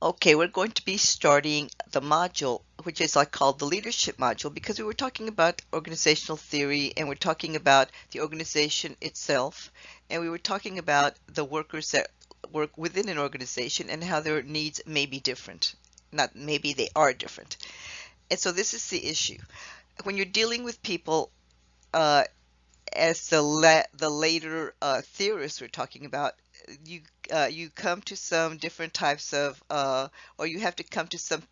Okay, we're going to be starting the module, which is like called the leadership module, because we were talking about organizational theory and we're talking about the organization itself, and we were talking about the workers that work within an organization and how their needs may be different. Not maybe, they are different. And so this is the issue. When you're dealing with people, uh, as the later theorists were talking about, you you come to some different types of or you have to come to some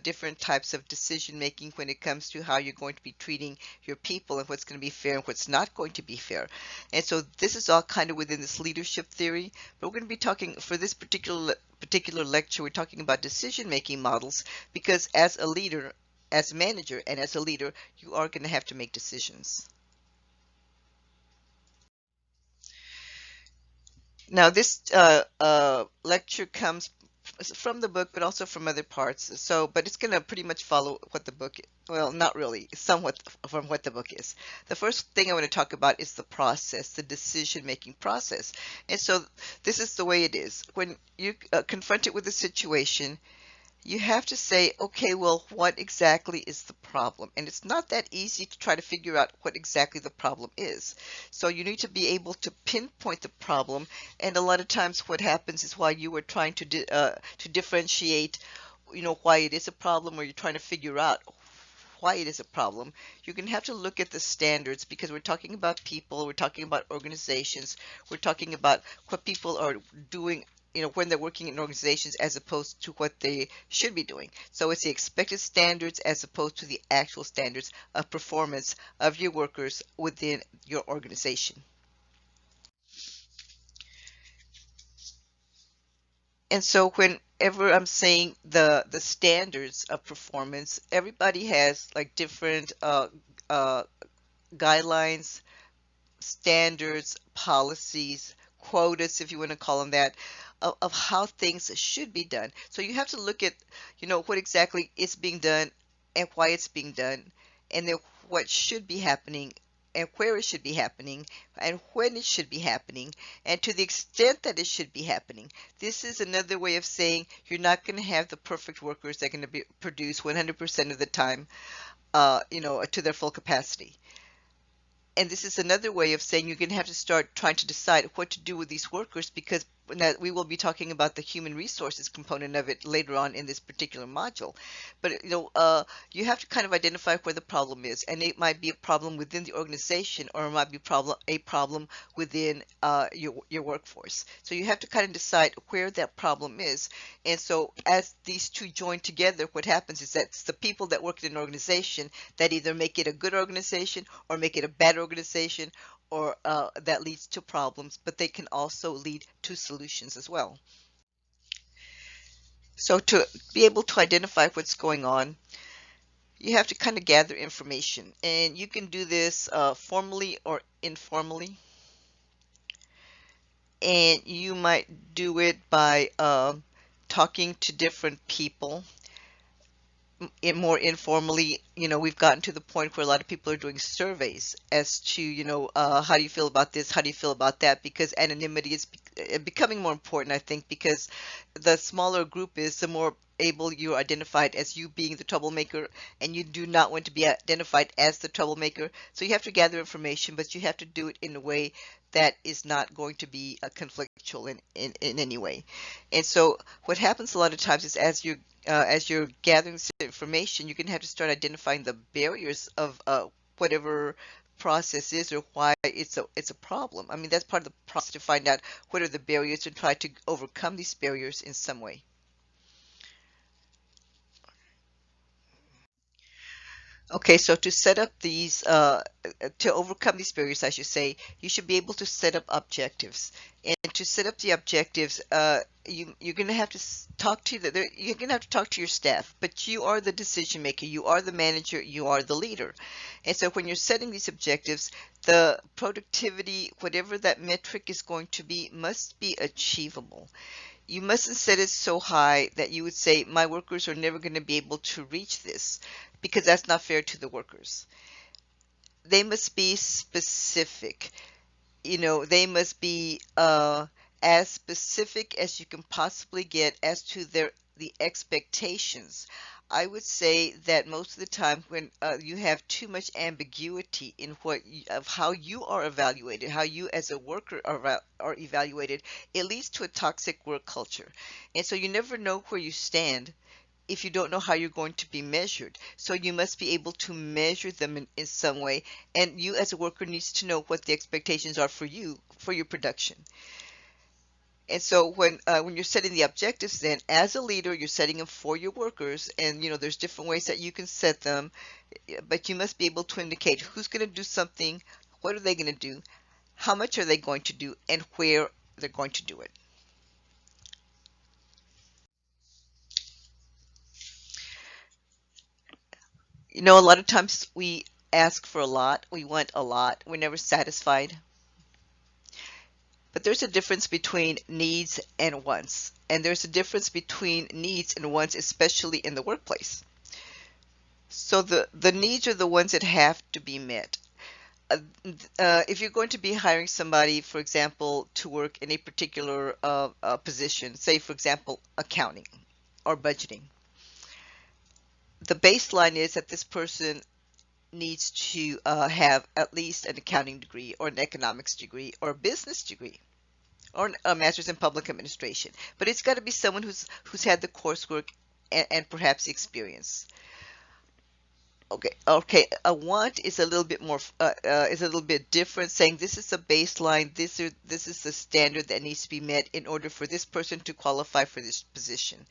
different types of decision making when it comes to how you're going to be treating your people and what's going to be fair and what's not going to be fair. And so this is all kind of within this leadership theory, but we're going to be talking for this particular lecture, we're talking about decision making models, because as a leader, as a manager and as a leader, you are going to have to make decisions. Now, this lecture comes from the book, but also from other parts. So, but it's going to pretty much follow what the book, well, not really, somewhat from what the book is. The first thing I want to talk about is the process, the decision-making process. And so this is the way it is. When you confronted with a situation, you have to say, okay, well, what exactly is the problem? And it's not that easy to try to figure out what exactly the problem is. So you need to be able to pinpoint the problem. And a lot of times what happens is while you were trying to differentiate, why it is a problem, or you're trying to figure out why it is a problem, you're going to have to look at the standards, because we're talking about people, we're talking about organizations, we're talking about what people are doing, when they're working in organizations as opposed to what they should be doing. So it's the expected standards as opposed to the actual standards of performance of your workers within your organization. And so whenever I'm saying the standards of performance, everybody has like different uh, guidelines, standards, policies, quotas, if you want to call them that, of how things should be done. So you have to look at, what exactly is being done and why it's being done, and then what should be happening and where it should be happening and when it should be happening and to the extent that it should be happening. This is another way of saying you're not going to have the perfect workers that are going to be produce 100% of the time, to their full capacity. And this is another way of saying you're going to have to start trying to decide what to do with these workers, because we will be talking about the human resources component of it later on in this particular module. But you have to kind of identify where the problem is, and it might be a problem within the organization, or it might be a problem within your workforce. So you have to kind of decide where that problem is. And so as these two join together, what happens is that it's the people that work in an organization that either make it a good organization or make it a bad organization, or that leads to problems, but they can also lead to solutions as well. So to be able to identify what's going on, you have to kind of gather information, and you can do this formally or informally. And you might do it by talking to different people more informally. We've gotten to the point where a lot of people are doing surveys as to, how do you feel about this? How do you feel about that? Because anonymity is becoming more important, I think, because the smaller a group is, the more able you're identified as you being the troublemaker, and you do not want to be identified as the troublemaker. So you have to gather information, but you have to do it in a way that is not going to be conflictual in any way. And so what happens a lot of times is as you're gathering this information, you're going to have to start identifying the barriers of whatever process is, or why it's a problem. I mean, that's part of the process, to find out what are the barriers and try to overcome these barriers in some way. Okay, so to set up to overcome these barriers, I should say, you should be able to set up objectives. And to set up the objectives, you're going to have to you're going to have to talk to your staff, but you are the decision maker, you are the manager, you are the leader. And so when you're setting these objectives, the productivity, whatever that metric is going to be, must be achievable. You mustn't set it so high that you would say, my workers are never going to be able to reach this, because that's not fair to the workers. They must be specific. They must be as specific as you can possibly get as to the expectations. I would say that most of the time when you have too much ambiguity in of how you are evaluated, how you as a worker are evaluated, it leads to a toxic work culture. And so you never know where you stand if you don't know how you're going to be measured. So you must be able to measure them in some way. And you as a worker needs to know what the expectations are for you, for your production. And so when you're setting the objectives, then as a leader, you're setting them for your workers, and there's different ways that you can set them, but you must be able to indicate who's going to do something, what are they going to do, how much are they going to do, and where they're going to do it. A lot of times we ask for a lot, we want a lot, we're never satisfied. But there's a difference between needs and wants. And there's a difference between needs and wants, especially in the workplace. So the needs are the ones that have to be met. If you're going to be hiring somebody, for example, to work in a particular position, say, for example, accounting or budgeting, the baseline is that this person needs to have at least an accounting degree or an economics degree or a business degree or a master's in public administration. But it's got to be someone who's had the coursework and perhaps experience. Okay. A want is a little bit more is a little bit different, saying this is a baseline. This is the standard that needs to be met in order for this person to qualify for this position.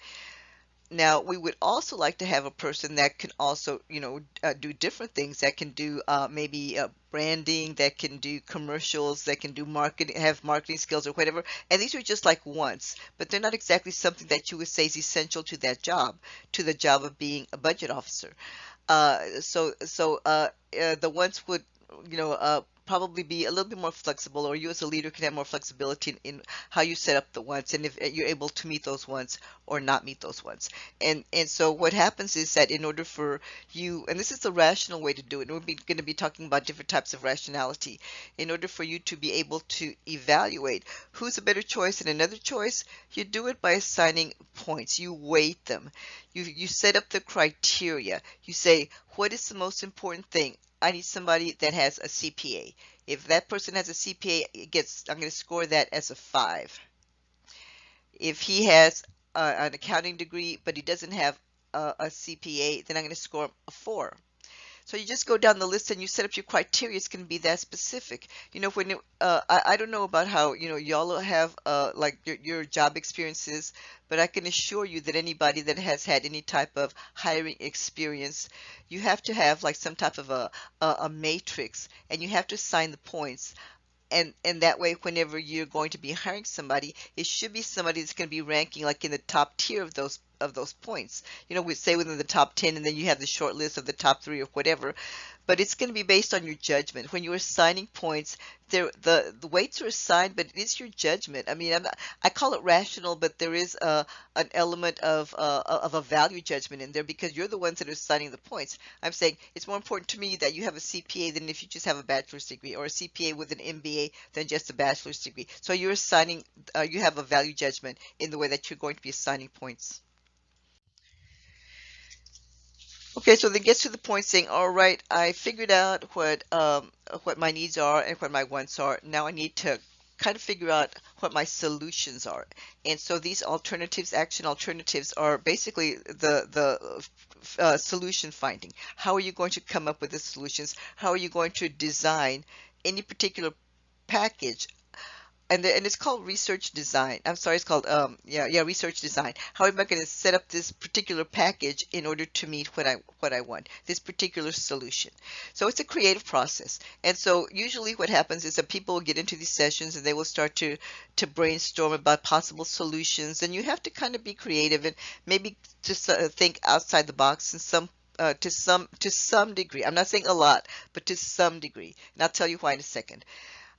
Now, we would also like to have a person that can also, do different things, that can do maybe branding, that can do commercials, that can do marketing, have marketing skills or whatever. And these are just like wants, but they're not exactly something that you would say is essential to that job, to the job of being a budget officer. The ones would, probably be a little bit more flexible, or you as a leader can have more flexibility in how you set up the wants, and if you're able to meet those wants or not meet those wants. And so what happens is that in order for you, and this is a rational way to do it, and we're going to be talking about different types of rationality, in order for you to be able to evaluate who's a better choice than another choice, you do it by assigning points. You weight them. You set up the criteria. You say, what is the most important thing? I need somebody that has a CPA. If that person has a CPA, I'm going to score that as a 5. If he has an accounting degree, but he doesn't have a CPA, then I'm going to score him a 4. So you just go down the list and you set up your criteria. It's going to be that specific. I don't know about how, y'all have like your job experiences, but I can assure you that anybody that has had any type of hiring experience, you have to have like some type of a matrix, and you have to assign the points. And that way, whenever you're going to be hiring somebody, it should be somebody that's going to be ranking like in the top tier of those points. We say within the top 10, and then you have the short list of the top 3 or whatever. But it's going to be based on your judgment. When you're assigning points, the weights are assigned, but it is your judgment. I mean, I call it rational, but there is an element of a value judgment in there, because you're the ones that are assigning the points. I'm saying it's more important to me that you have a CPA than if you just have a bachelor's degree, or a CPA with an MBA than just a bachelor's degree. So you're assigning, you have a value judgment in the way that you're going to be assigning points. Okay, so then gets to the point saying, all right, I figured out what my needs are and what my wants are. Now I need to kind of figure out what my solutions are. And so these alternatives, action alternatives, are basically the solution finding. How are you going to come up with the solutions? How are you going to design any particular package? And it's called research design. I'm sorry, it's called research design. How am I going to set up this particular package in order to meet what I want, this particular solution? So it's a creative process. And so usually what happens is that people will get into these sessions and they will start to brainstorm about possible solutions. And you have to kind of be creative and maybe just think outside the box in to some degree. I'm not saying a lot, but to some degree. And I'll tell you why in a second.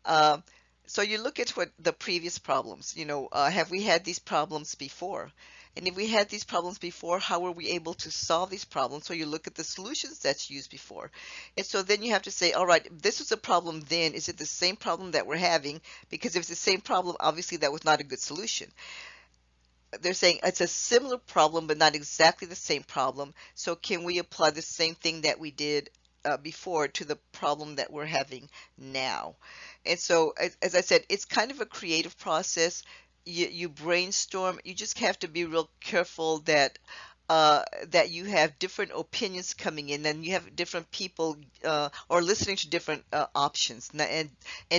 Um, so you look at what the previous problems, have we had these problems before? And if we had these problems before, how were we able to solve these problems? So you look at the solutions that's used before. And so then you have to say, all right, this was a problem then. Is it the same problem that we're having? Because if it's the same problem, obviously that was not a good solution. they're saying it's a similar problem, but not exactly the same problem. So can we apply the same thing that we did before to the problem that we're having now? And so, as I said, it's kind of a creative process. You brainstorm. You just have to be real careful that you have different opinions coming in, and you have different people or listening to different options, and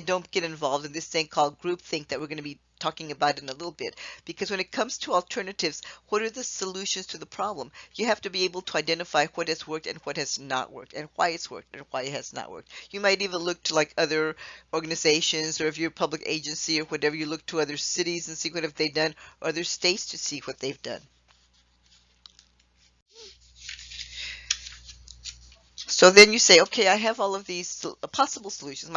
don't get involved in this thing called groupthink that we're going to be talking about in a little bit. Because when it comes to alternatives, what are the solutions to the problem? You have to be able to identify what has worked and what has not worked, and why it's worked and why it has not worked. You might even look to like other organizations, or if you're a public agency or whatever, you look to other cities and see what have they done, or other states to see what they've done. So then you say, okay, I have all of these possible solutions,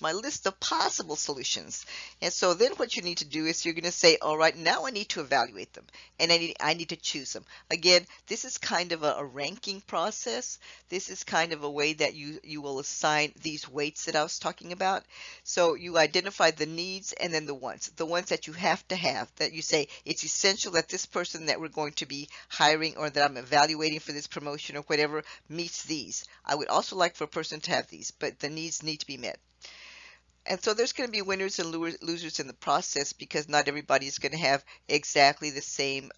my list of possible solutions. And so then what you need to do is you're going to say, all right, now I need to evaluate them, and I need to choose them. Again, this is kind of a ranking process. This is kind of a way that you will assign these weights that I was talking about. So you identify the needs and then the ones that you have to have, that you say it's essential that this person that we're going to be hiring or that I'm evaluating for this promotion or whatever meets these. I would also like for a person to have these, but the needs need to be met. And so there's going to be winners and losers in the process, because not everybody is going to have exactly the same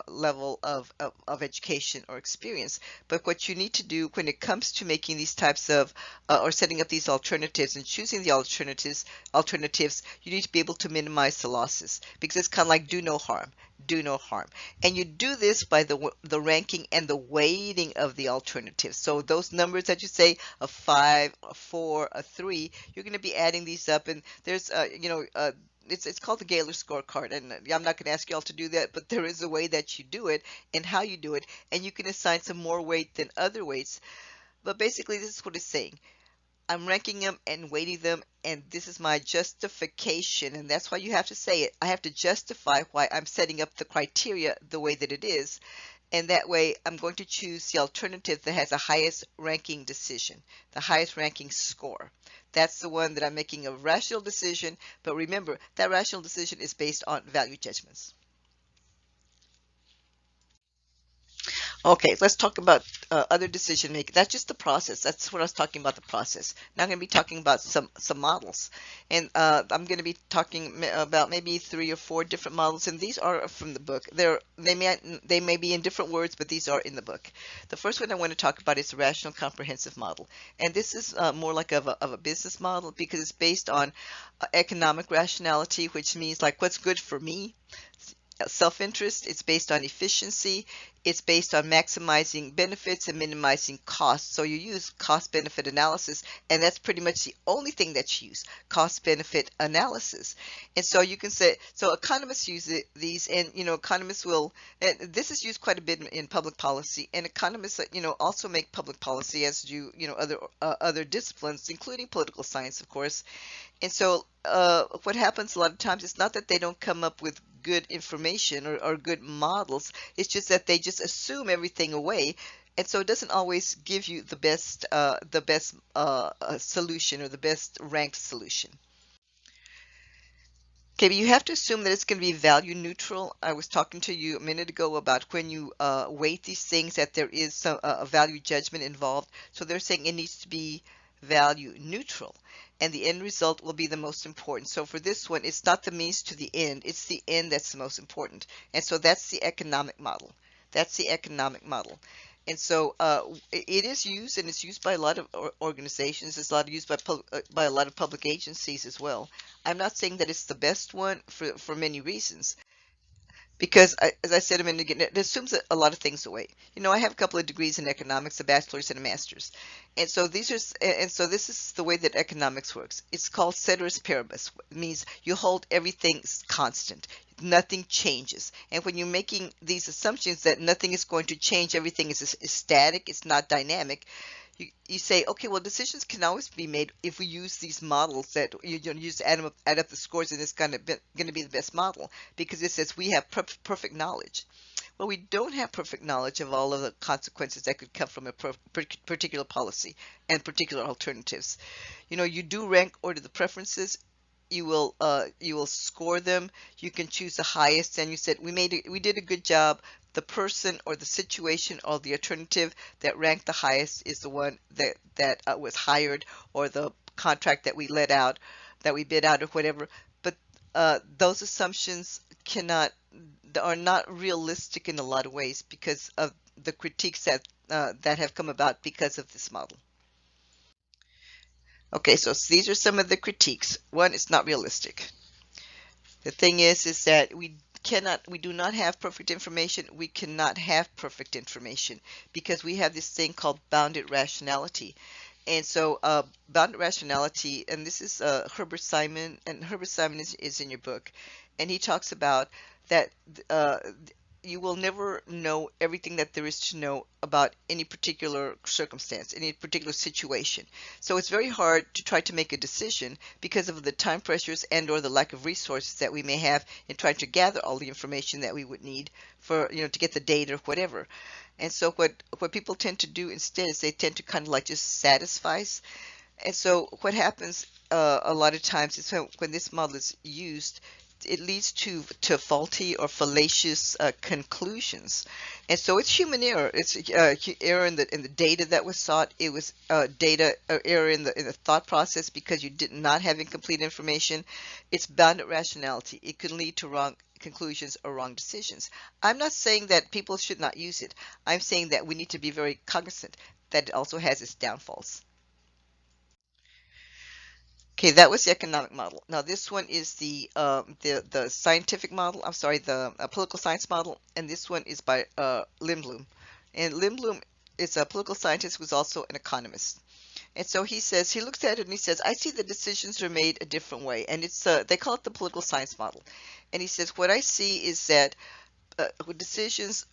level of education or experience. But what you need to do when it comes to making these types of or setting up these alternatives and choosing the alternatives, you need to be able to minimize the losses, because it's kind of like do no harm. Do no harm. And you do this by the ranking and the weighting of the alternatives. So those numbers that you say, a 5, a 4, a 3, you're going to be adding these up, and there's it's called the Gaylor scorecard, and I'm not going to ask you all to do that, but there is a way that you do it and how you do it, and you can assign some more weight than other weights. But basically, this is what it's saying. I'm ranking them and weighting them, and this is my justification, and that's why you have to say it. I have to justify why I'm setting up the criteria the way that it is, and that way I'm going to choose the alternative that has the highest ranking decision, the highest ranking score. That's the one that I'm making a rational decision, but remember, that rational decision is based on value judgments. Okay, let's talk about other decision making. That's just the process. That's what I was talking about, the process. Now I'm going to be talking about some models, and I'm going to be talking about maybe 3 or 4 different models, and these are from the book. They may be in different words, but these are in the book. The first one I want to talk about is the rational comprehensive model, and this is more like of a business model, because it's based on economic rationality, which means like what's good for me. Self-interest, it's based on efficiency, it's based on maximizing benefits and minimizing costs. So you use cost-benefit analysis, and that's pretty much the only thing that's used, cost-benefit analysis. And so you can say, so economists use these, and economists will, and this is used quite a bit in public policy, and economists also make public policy, as do other disciplines, including political science, of course. And so what happens a lot of times is not that they don't come up with good information or good models. It's just that they just assume everything away. And so it doesn't always give you the best solution or the best ranked solution. Okay, but you have to assume that it's going to be value neutral. I was talking to you a minute ago about when you weight these things, that there is a value judgment involved. So they're saying it needs to be value neutral, and the end result will be the most important. So for this one, it's not the means to the end, it's the end that's the most important. And so that's the economic model. That's the economic model. And so it is used, and it's used by a lot of organizations. It's a lot used by a lot of public agencies as well. I'm not saying that it's the best one for many reasons, because as I said a minute ago, it assumes a lot of things away. I have a couple of degrees in economics, a bachelor's and a master's, and so this is the way that economics works. It's called ceteris paribus. It means you hold everything constant. Nothing changes. And when you're making these assumptions that nothing is going to change, everything is static, it's not dynamic, you say, okay, well, decisions can always be made if we use these models that you use to add up the scores, and it's going to be the best model, because it says we have perfect knowledge. Well, we don't have perfect knowledge of all of the consequences that could come from a particular policy and particular alternatives. You do rank order the preferences. you will score them. You can choose the highest, and you said we did a good job. The person or the situation or the alternative that ranked the highest is the one that was hired, or the contract that we let out, that we bid out, or whatever. But those assumptions cannot are not realistic in a lot of ways because of the critiques that have come about because of this model. Okay, so these are some of the critiques. One, it's not realistic. The thing is that we do not have perfect information. We cannot have perfect information because we have this thing called bounded rationality. And so bounded rationality, and this is Herbert Simon, and Herbert Simon is in your book, and he talks about that uh, you will never know everything that there is to know about any particular circumstance, any particular situation. So it's very hard to try to make a decision because of the time pressures and or the lack of resources that we may have in trying to gather all the information that we would need for, to get the data or whatever. And so what people tend to do instead is they tend to kind of like just satisfy. And so what happens a lot of times is when this model is used, it leads to faulty or fallacious conclusions. And so it's human error. It's error in the data that was sought. It was data error in the thought process because you did not have incomplete information. It's bounded rationality. It can lead to wrong conclusions or wrong decisions. I'm not saying that people should not use it. I'm saying that we need to be very cognizant that it also has its downfalls. Okay, that was the economic model. Now this one is the scientific model. I'm sorry, the political science model, and this one is by Lindblom. And Lindblom is a political scientist who's also an economist. And so he says, he looks at it and he says, I see the decisions are made a different way, and it's they call it the political science model. And he says, what I see is that decisions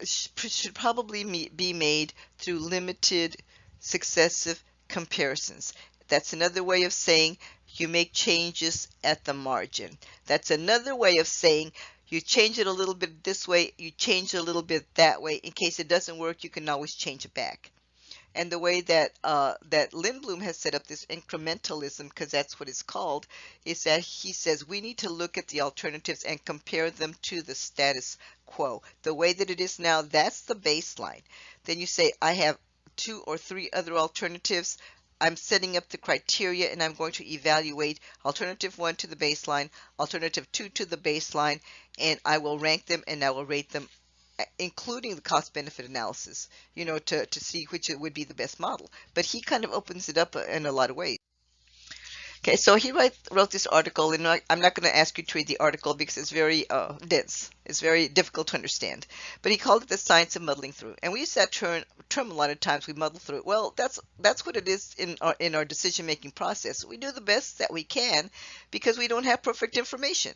should probably be made through limited successive comparisons. That's another way of saying you make changes at the margin. That's another way of saying you change it a little bit this way, you change it a little bit that way. In case it doesn't work, you can always change it back. And the way that Lindblom has set up this incrementalism, because that's what it's called, is that he says we need to look at the alternatives and compare them to the status quo. The way that it is now, that's the baseline. Then you say, I have 2 or 3 other alternatives. I'm setting up the criteria and I'm going to evaluate alternative 1 to the baseline, alternative 2 to the baseline, and I will rank them and I will rate them, including the cost benefit analysis, to see which it would be the best model. But he kind of opens it up in a lot of ways. Okay, so he wrote this article, and I'm not going to ask you to read the article because it's very dense. It's very difficult to understand. But he called it the science of muddling through. And we use that term a lot of times. We muddle through it. Well, that's what it is in our decision-making process. We do the best that we can because we don't have perfect information.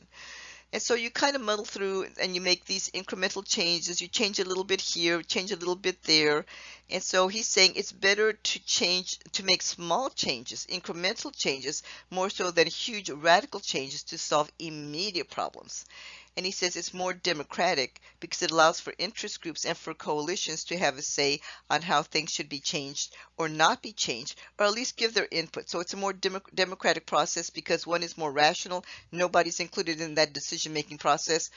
And so you kind of muddle through and you make these incremental changes. You change a little bit here, change a little bit there. And so he's saying it's better to make small changes, incremental changes, more so than huge radical changes to solve immediate problems. And he says it's more democratic because it allows for interest groups and for coalitions to have a say on how things should be changed or not be changed, or at least give their input. So it's a more democratic process because one is more rational. Nobody's included in that decision-making process.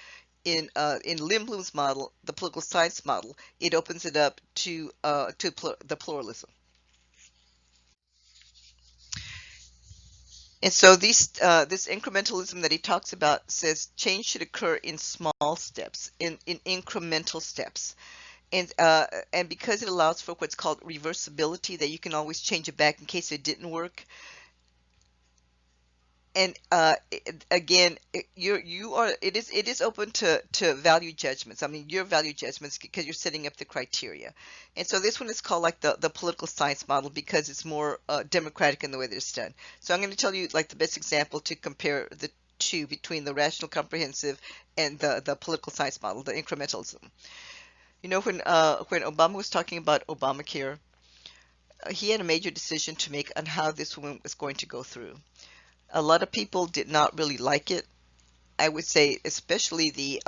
In Lindblom's model, the political science model, it opens it up to the pluralism. And so this incrementalism that he talks about says change should occur in small steps, in incremental steps. And because it allows for what's called reversibility, that you can always change it back in case it didn't work. And again, it is open to value judgments. I mean, your value judgments because you're setting up the criteria. And so this one is called like the political science model because it's more democratic in the way that it's done. So I'm going to tell you like the best example to compare the two between the rational comprehensive and the political science model, the incrementalism. When Obama was talking about Obamacare, he had a major decision to make on how this one was going to go through. A lot of people did not really like it. I would say, especially the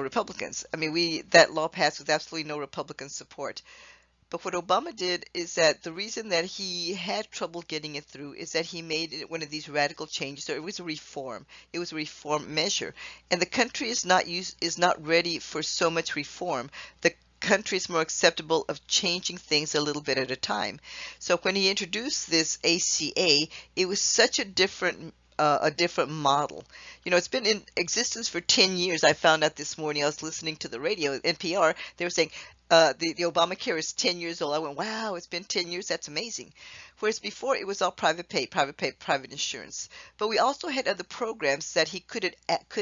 Republicans. I mean, that law passed with absolutely no Republican support. But what Obama did is that the reason that he had trouble getting it through is that he made it one of these radical changes. So it was a reform. It was a reform measure. And the country is not ready for so much reform. The country is more acceptable of changing things a little bit at a time. So when he introduced this ACA, it was such a different model. You know, it's been in existence for 10 years. I found out this morning, I was listening to the radio, NPR, they were saying the Obamacare is 10 years old. I went, wow, it's been 10 years. That's amazing. Whereas before it was all private pay, private insurance. But we also had other programs that he could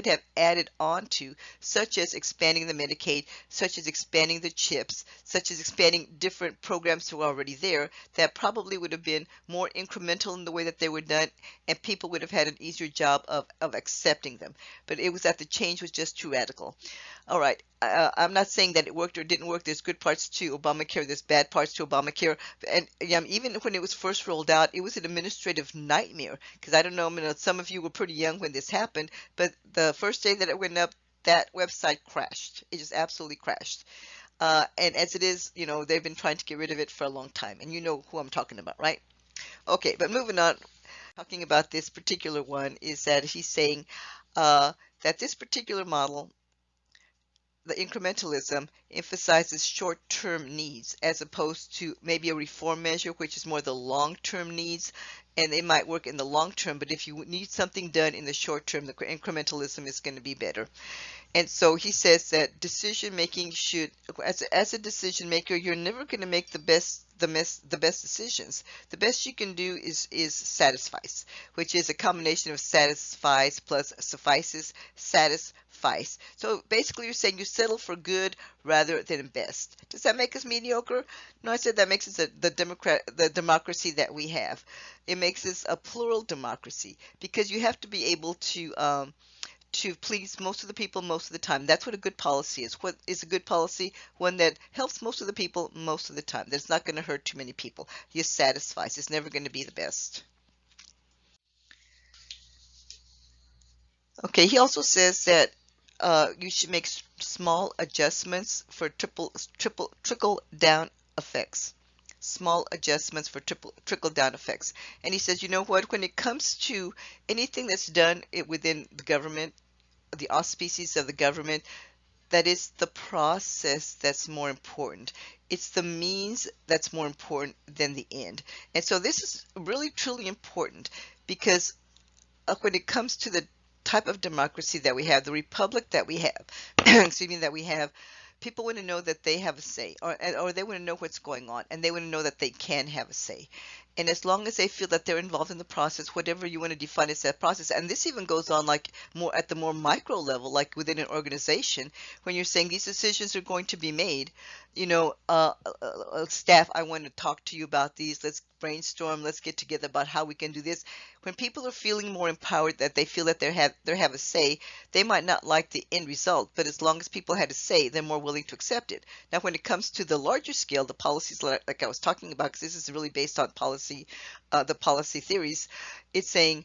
have added on to, such as expanding the Medicaid, such as expanding the CHIPS, such as expanding different programs that were already there that probably would have been more incremental in the way that they were done, and people would have had an easier job of accepting them. But it was that the change was just too radical. All right. I'm not saying that it worked or didn't work. There's good parts to Obamacare. There's bad parts to Obamacare. And even when it was first rolled out, it was an administrative nightmare. Because I don't know, some of you were pretty young when this happened, but the first day that it went up, that website crashed. It just absolutely crashed. And as it is, they've been trying to get rid of it for a long time. And you know who I'm talking about, right? Okay, but moving on, talking about this particular one is that he's saying that this particular model, the incrementalism, emphasizes short-term needs as opposed to maybe a reform measure, which is more the long-term needs, and it might work in the long term, but if you need something done in the short term, the incrementalism is going to be better. And so he says that decision making should, as a decision maker, you're never going to make the best decisions. The best you can do is satisfice, which is a combination of satisfies plus suffices. Satisfice. So basically, you're saying you settle for good rather than best. Does that make us mediocre? No, I said that makes us the democracy that we have. It makes us a plural democracy because you have to be able to please most of the people most of the time. That's what a good policy is. What is a good policy? One that helps most of the people most of the time. That's not going to hurt too many people. It satisfies. It's never going to be the best. Okay, he also says that you should make small adjustments for trickle down effects. Small adjustments for trickle down effects. And he says, you know what, when it comes to anything that's done within the government, the auspices of the government, that is the process that's more important. It's the means that's more important than the end. And so this is really truly important because when it comes to the type of democracy that we have, the republic that we have, excuse me, that we have, people want to know that they have a say, or they want to know what's going on, and they want to know that they can have a say. And as long as they feel that they're involved in the process, whatever you want to define as that process, and this even goes on like more at the more micro level, like within an organization, when you're saying these decisions are going to be made, staff, I want to talk to you about these. Let's brainstorm. Let's get together about how we can do this. When people are feeling more empowered, that they feel that they have a say, they might not like the end result, but as long as people had a say, they're more willing to accept it. Now, when it comes to the larger scale, the policies like I was talking about, because this is really based on policy, the policy theories, it's saying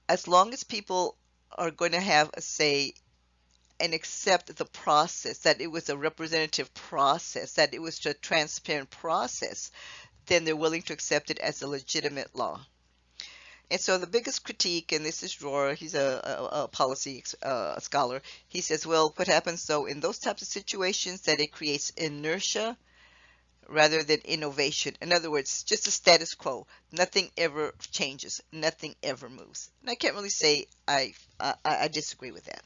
as long as people are going to have a say and accept the process, that it was a representative process, that it was a transparent process, then they're willing to accept it as a legitimate law. And so the biggest critique, and this is Rohrer, he's a policy scholar, he says, well, what happens though in those types of situations, that it creates inertia rather than innovation. In other words, just a status quo. Nothing ever changes. Nothing ever moves. And I can't really say I disagree with that.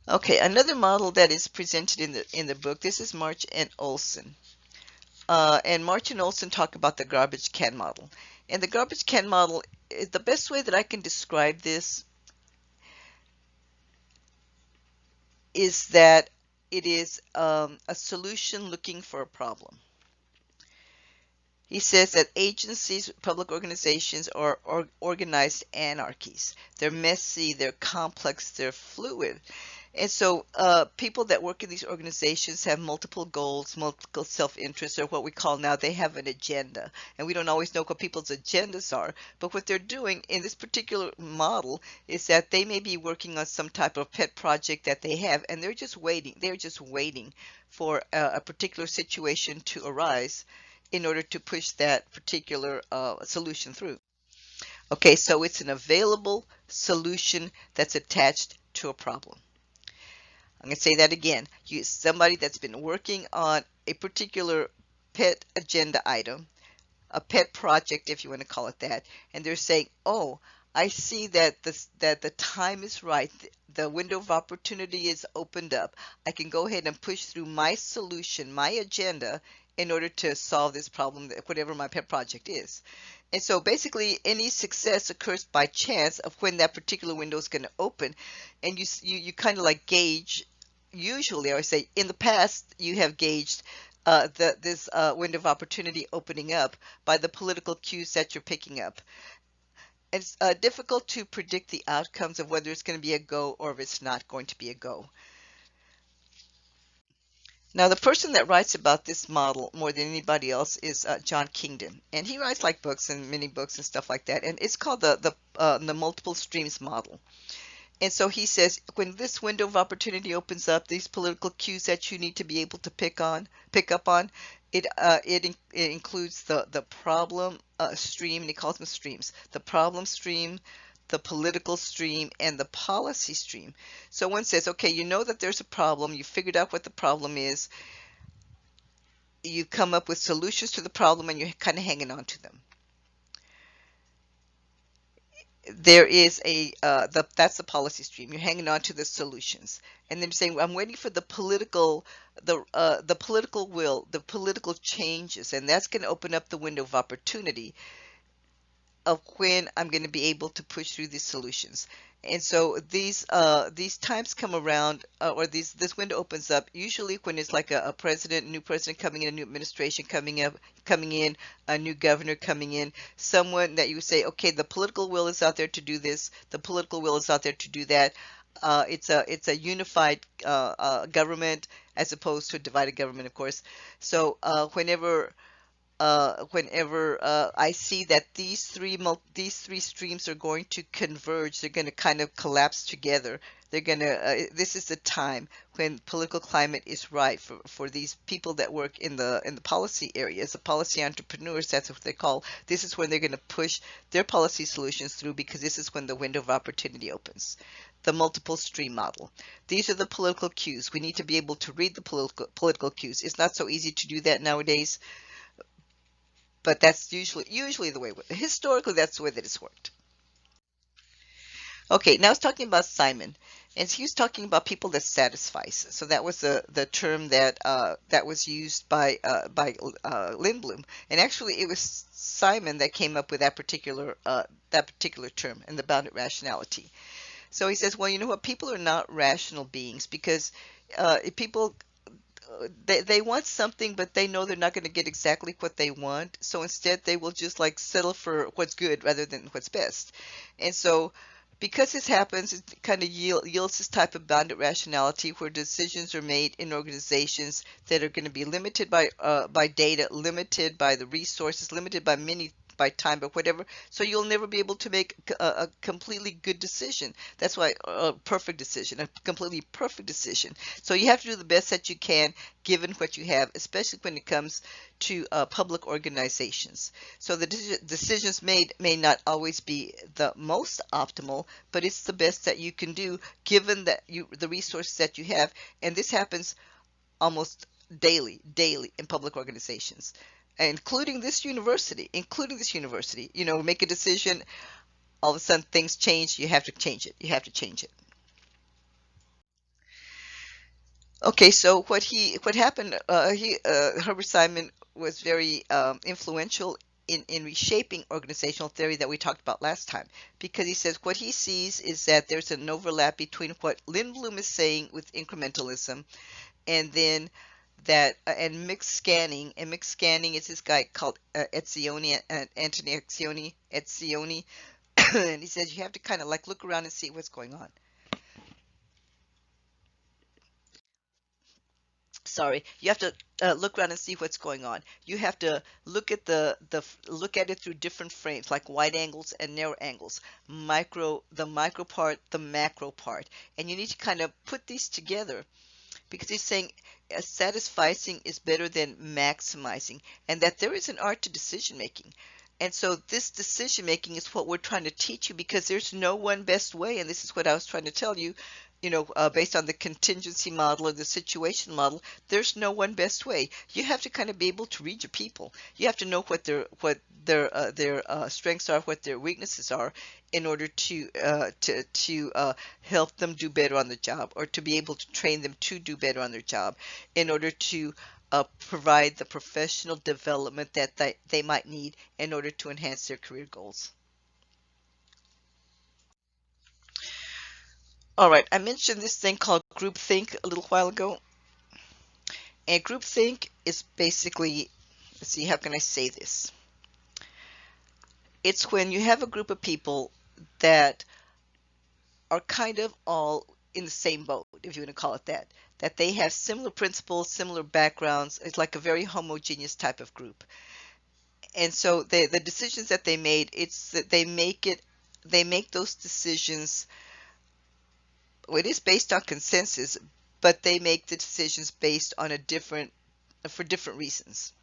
Okay, another model that is presented in the book, this is March and Olson. And March and Olson talk about the garbage can model. And the garbage can model, the best way that I can describe this is that it is a solution looking for a problem. He says that agencies, public organizations are organized anarchies. They're messy, they're complex, they're fluid. And so people that work in these organizations have multiple goals, multiple self-interests, or what we call now they have an agenda. And we don't always know what people's agendas are, but what they're doing in this particular model is that they may be working on some type of pet project that they have, and they're just waiting. They're just waiting for a particular situation to arise in order to push that particular solution through. Okay, so it's an available solution that's attached to a problem. I'm going to say that again. Somebody that's been working on a particular pet agenda item, a pet project, if you want to call it that, and they're saying, "Oh, I see that the time is right. The window of opportunity is opened up. I can go ahead and push through my solution, my agenda, in order to solve this problem, whatever my pet project is." And so basically any success occurs by chance of when that particular window is going to open, and you kind of like gauge. Usually, I would say in the past you have gauged this window of opportunity opening up by the political cues that you're picking up. It's difficult to predict the outcomes of whether it's going to be a go or if it's not going to be a go. Now, the person that writes about this model more than anybody else is John Kingdon, and he writes like books and many books and stuff like that. And it's called the multiple streams model. And so he says, when this window of opportunity opens up, these political cues that you need to be able to pick up on, it includes the problem stream, and he calls them streams: the problem stream, the political stream, and the policy stream. So one says, okay, you know that there's a problem, you figured out what the problem is, you come up with solutions to the problem, and you're kind of hanging on to them. There is that's the policy stream. You're hanging on to the solutions, and then you're saying, I'm waiting for the political will, the political changes, and that's going to open up the window of opportunity of when I'm going to be able to push through these solutions. And so these times come around, or this window opens up usually when it's like a president, new president coming in, a new administration coming in, a new governor coming in, someone that you say, okay, the political will is out there to do this, the political will is out there to do that. It's a unified government as opposed to a divided government, of course. So whenever I see that these three streams are going to converge, they're going to kind of collapse together. They're going to this is the time when political climate is right for these people that work in the policy areas, the policy entrepreneurs, that's what they call. This is when they're going to push their policy solutions through, because this is when the window of opportunity opens. The multiple stream model. These are the political cues. We need to be able to read the political cues. It's not so easy to do that nowadays, but that's usually the way. Historically, that's the way that it's worked. Okay, now it's talking about Simon, and he was talking about people that satisfies. So that was the term that was used by Lindblom, and actually it was Simon that came up with that particular term and the bounded rationality. So he says, well, you know what? People are not rational beings, because if people they want something, but they know they're not going to get exactly what they want. So instead, they will just like settle for what's good rather than what's best. And so, because this happens, it kind of yields this type of bounded rationality where decisions are made in organizations that are going to be limited by data, limited by the resources, limited by time, but whatever. So you'll never be able to make a completely good decision. That's why a perfect decision, a completely perfect decision. So you have to do the best that you can given what you have, especially when it comes to public organizations. So the decisions made may not always be the most optimal, but it's the best that you can do given that the resources that you have. And this happens almost daily in public organizations, including this university, make a decision, all of a sudden things change, you have to change it. Okay, so what happened, Herbert Simon was very influential in reshaping organizational theory that we talked about last time, because he says what he sees is that there's an overlap between what Lindblom is saying with incrementalism, and then and mixed scanning. And mixed scanning is this guy called Etzioni, Anthony Etzioni, and he says you have to kind of like look around and see what's going on. sorry, you have to look around and see what's going on. You have to look at look at it through different frames, like wide angles and narrow angles, the micro part, the macro part, and you need to kind of put these together, because he's saying satisficing is better than maximizing, and that there is an art to decision making. And so this decision making is what we're trying to teach you, because there's no one best way. And this is what I was trying to tell you, based on the contingency model or the situation model, there's no one best way. You have to kind of be able to read your people. You have to know what their strengths are, what their weaknesses are, in order to help them do better on the job, or to be able to train them to do better on their job, in order to provide the professional development that they might need in order to enhance their career goals. All right, I mentioned this thing called groupthink a little while ago. And groupthink is basically, let's see, how can I say this? It's when you have a group of people that are kind of all in the same boat, if you want to call it that. That they have similar principles, similar backgrounds. It's like a very homogeneous type of group. And so the decisions that they made, it's that they make those decisions. Well, it is based on consensus, but they make the decisions based on for different reasons.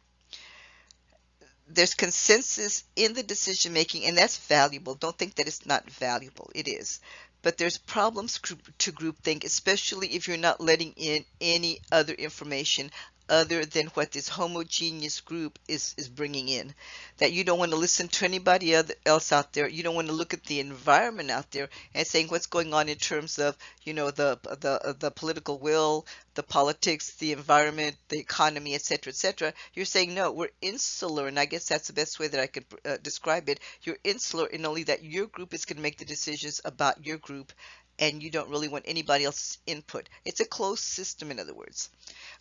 There's consensus in the decision making, and that's valuable. Don't think that it's not valuable. It is. But there's problems to groupthink, especially if you're not letting in any other information other than what this homogeneous group is bringing in. That you don't want to listen to anybody else out there. You don't want to look at the environment out there and saying what's going on in terms of, the political will, the politics, the environment, the economy, etc., etc. You're saying, no, we're insular, and I guess that's the best way that I could describe it. You're insular in only that your group is going to make the decisions about your group, and you don't really want anybody else's input. It's a closed system, in other words.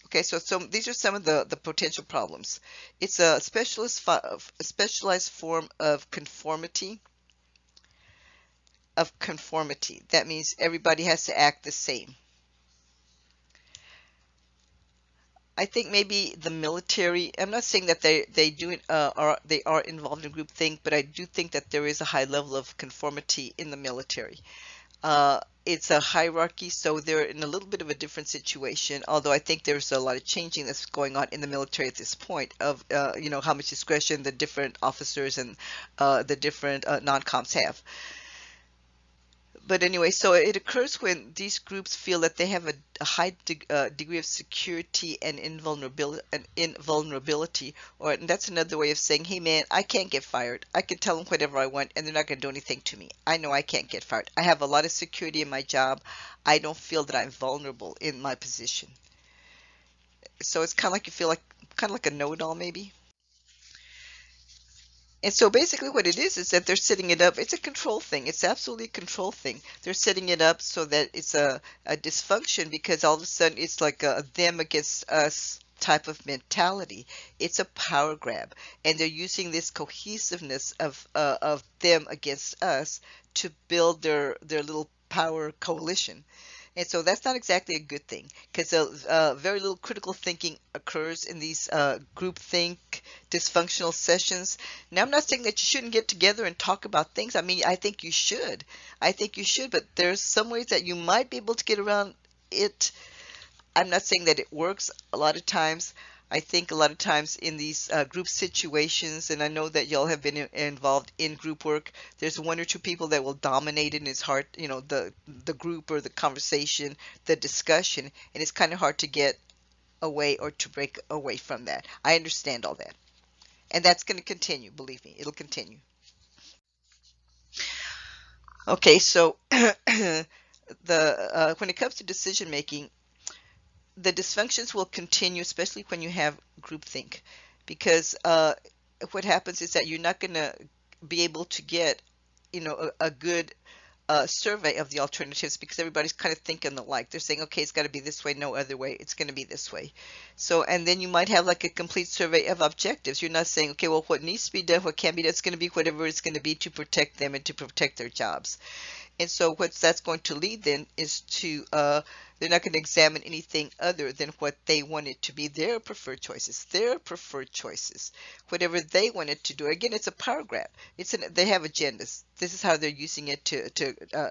Okay, so these are some of the potential problems. It's a specialized form of conformity. That means everybody has to act the same. I think maybe the military, I'm not saying that they are involved in groupthink, but I do think that there is a high level of conformity in the military. It's a hierarchy, so they're in a little bit of a different situation, although I think there's a lot of changing that's going on in the military at this point of, how much discretion the different officers and the different non-coms have. But anyway, so it occurs when these groups feel that they have a high degree of security and invulnerability, and that's another way of saying, hey man, I can't get fired. I can tell them whatever I want and they're not going to do anything to me. I know I can't get fired. I have a lot of security in my job. I don't feel that I'm vulnerable in my position. So it's kind of like you feel like a know-it-all maybe. And so basically what it is that they're setting it up. It's a control thing. It's absolutely a control thing. They're setting it up so that it's a dysfunction, because all of a sudden it's like a them against us type of mentality. It's a power grab, and they're using this cohesiveness of them against us to build their little power coalition. And so that's not exactly a good thing, because very little critical thinking occurs in these groupthink dysfunctional sessions. Now, I'm not saying that you shouldn't get together and talk about things. I mean, I think you should. But there's some ways that you might be able to get around it. I'm not saying that it works a lot of times. I think a lot of times in these group situations, and I know that y'all have been involved in group work, there's one or two people that will dominate in his heart, the group or the conversation, the discussion, and it's kind of hard to get away or to break away from that. I understand all that. And that's going to continue, believe me, it'll continue. Okay, so when it comes to decision making, the dysfunctions will continue, especially when you have groupthink, because what happens is that you're not going to be able to get, a good survey of the alternatives, because everybody's kind of thinking alike. They're saying, okay, it's got to be this way, no other way. It's going to be this way. So, and then you might have like a complete survey of objectives. You're not saying, okay, well, what needs to be done, what can be done, it's going to be whatever it's going to be to protect them and to protect their jobs. And so what that's going to lead then is to they're not going to examine anything other than what they want it to be, their preferred choices, whatever they wanted to do. Again, it's a power grab. They have agendas. This is how they're using it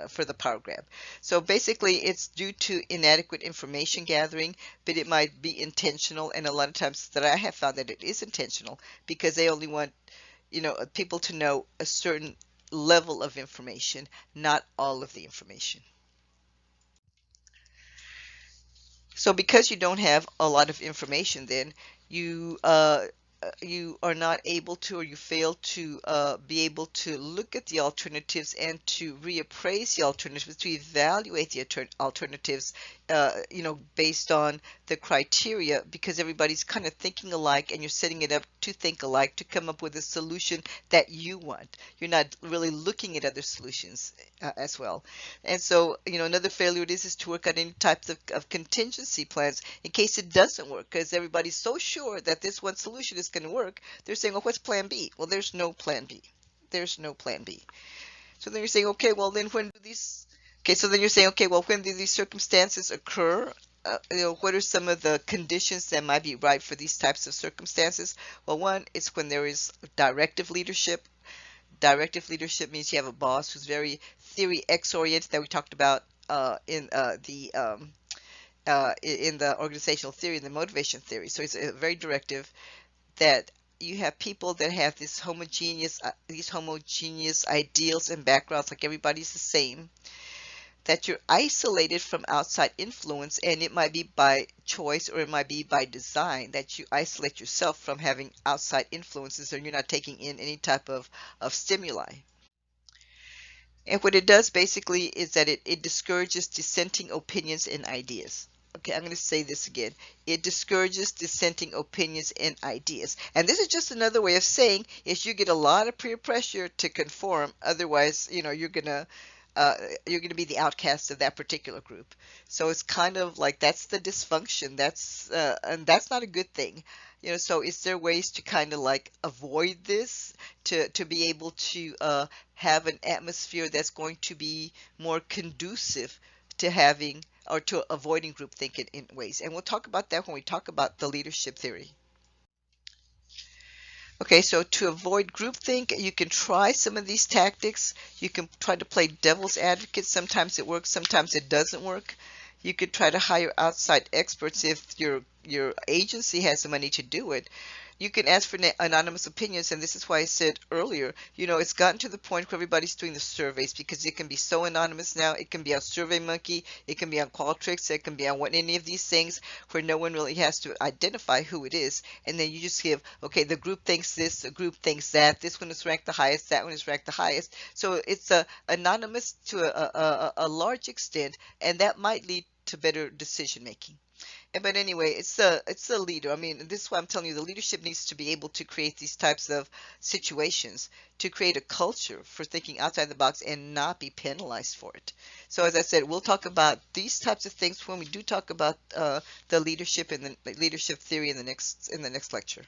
for the power grab. So basically, it's due to inadequate information gathering, but it might be intentional. And a lot of times that I have found that it is intentional because they only want, people to know a certain level of information, not all of the information. So because you don't have a lot of information, then you uh, you are not able to, or you fail to be able to look at the alternatives and to reappraise the alternatives, to evaluate the alternatives, based on the criteria, because everybody's kind of thinking alike, and you're setting it up to think alike to come up with a solution that you want. You're not really looking at other solutions as well. And so, another failure is to work out any types of contingency plans in case it doesn't work, because everybody's so sure that this one solution is going to work. They're saying, well, what's plan B? Well, there's no plan B. There's no plan B. So then you're saying, okay, well, then so then you're saying, okay, well, when do these circumstances occur? What are some of the conditions that might be right for these types of circumstances? Well, one is when there is directive leadership. Directive leadership means you have a boss who's very theory X oriented, that we talked about in the organizational theory and the motivation theory. So it's very directive, that you have people that have these homogeneous ideals and backgrounds, like everybody's the same, that you're isolated from outside influence, and it might be by choice or it might be by design, that you isolate yourself from having outside influences, and you're not taking in any type of stimuli. And what it does basically is that it discourages dissenting opinions and ideas. Okay, I'm going to say this again. It discourages dissenting opinions and ideas. And this is just another way of saying is you get a lot of peer pressure to conform. Otherwise, uh, you're going to be the outcast of that particular group. So it's kind of like that's the dysfunction. And that's not a good thing. So is there ways to kind of like avoid this, to be able to have an atmosphere that's going to be more conducive to having or to avoiding groupthink in ways? And we'll talk about that when we talk about the leadership theory. Okay, so to avoid groupthink, you can try some of these tactics. You can try to play devil's advocate. Sometimes it works, sometimes it doesn't work. You could try to hire outside experts if your agency has the money to do it. You can ask for anonymous opinions, and this is why I said earlier, it's gotten to the point where everybody's doing the surveys because it can be so anonymous now. It can be on SurveyMonkey, it can be on Qualtrics, it can be on any of these things where no one really has to identify who it is, and then you just give, okay, the group thinks this, the group thinks that, this one is ranked the highest, that one is ranked the highest. So it's anonymous to a large extent, and that might lead to better decision making. But anyway, it's the leader. I mean, this is why I'm telling you the leadership needs to be able to create these types of situations, to create a culture for thinking outside the box and not be penalized for it. So as I said, we'll talk about these types of things when we do talk about the leadership and the leadership theory in the next lecture.